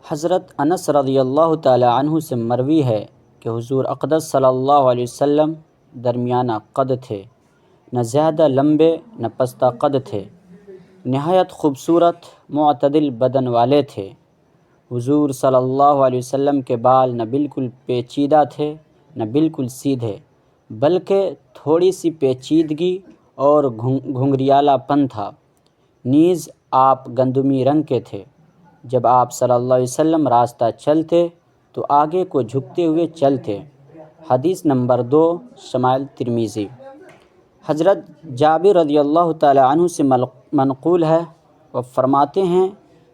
حضرت انس رضی اللہ تعالی عنہ سے مروی ہے کہ حضور اقدس صلی اللہ علیہ وسلم درمیانہ قد تھے، نہ زیادہ لمبے نہ پستہ قد تھے، نہایت خوبصورت معتدل بدن والے تھے۔ حضور صلی اللہ علیہ وسلم کے بال نہ بالکل پیچیدہ تھے نہ بالکل سیدھے، بلکہ تھوڑی سی پیچیدگی اور گھنگریالا پن تھا۔ نیز آپ گندمی رنگ کے تھے۔ جب آپ صلی اللہ علیہ وسلم راستہ چلتے تو آگے کو جھکتے ہوئے چلتے۔ حدیث نمبر 2، شمائل ترمذی۔ حضرت جابر رضی اللہ تعالی عنہ سے منقول ہے، وہ فرماتے ہیں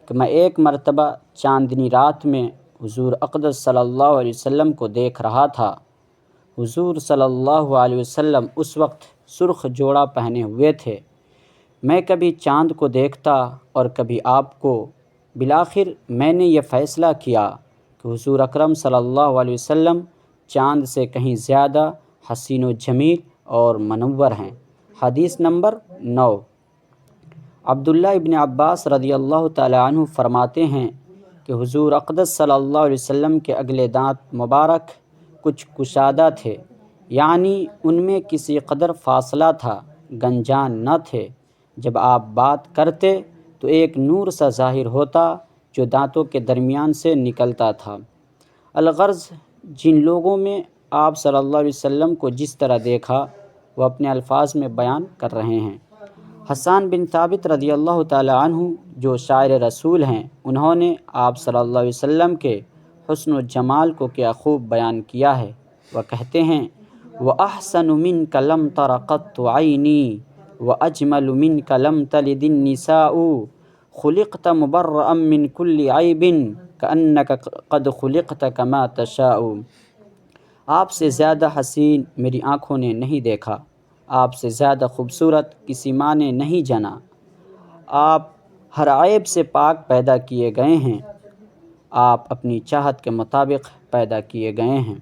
کہ میں ایک مرتبہ چاندنی رات میں حضور اقدس صلی اللہ علیہ وسلم کو دیکھ رہا تھا۔ حضور صلی اللہ علیہ وسلم اس وقت سرخ جوڑا پہنے ہوئے تھے۔ میں کبھی چاند کو دیکھتا اور کبھی آپ کو۔ بالآخر میں نے یہ فیصلہ کیا کہ حضور اکرم صلی اللہ علیہ وسلم چاند سے کہیں زیادہ حسین و جمیل اور منور ہیں۔ حدیث نمبر 9۔ عبداللہ ابن عباس رضی اللہ تعالی عنہ فرماتے ہیں کہ حضور اقدس صلی اللہ علیہ وسلم کے اگلے دانت مبارک کچھ کشادہ تھے، یعنی ان میں کسی قدر فاصلہ تھا، گنجان نہ تھے۔ جب آپ بات کرتے تو ایک نور سا ظاہر ہوتا جو دانتوں کے درمیان سے نکلتا تھا۔ الغرض جن لوگوں میں آپ صلی اللہ علیہ وسلم کو جس طرح دیکھا وہ اپنے الفاظ میں بیان کر رہے ہیں۔ حسان بن ثابت رضی اللہ تعالی عنہ جو شاعر رسول ہیں، انہوں نے آپ صلی اللہ علیہ وسلم کے حسن و جمال کو کیا خوب بیان کیا ہے۔ وہ کہتے ہیں وَأَحْسَنُ مِنْكَ لَمْ تَرَ قَطُّ عَيْنِي وَأَجْمَلُ مِنْكَ لَمْ تَلِدِ النِّسَاءُ خُلِقْتَ مُبَرَّأً مِنْ كُلِّ عَيْبٍ كَأَنَّكَ قَدْ خُلِقْتَ كَمَا تَشَاءُ۔ آپ سے زیادہ حسین میری آنکھوں نے نہیں دیکھا، آپ سے زیادہ خوبصورت کسی ماں نے نہیں جنا۔ آپ ہر عیب سے پاک پیدا کیے گئے ہیں، آپ اپنی چاہت کے مطابق پیدا کیے گئے ہیں۔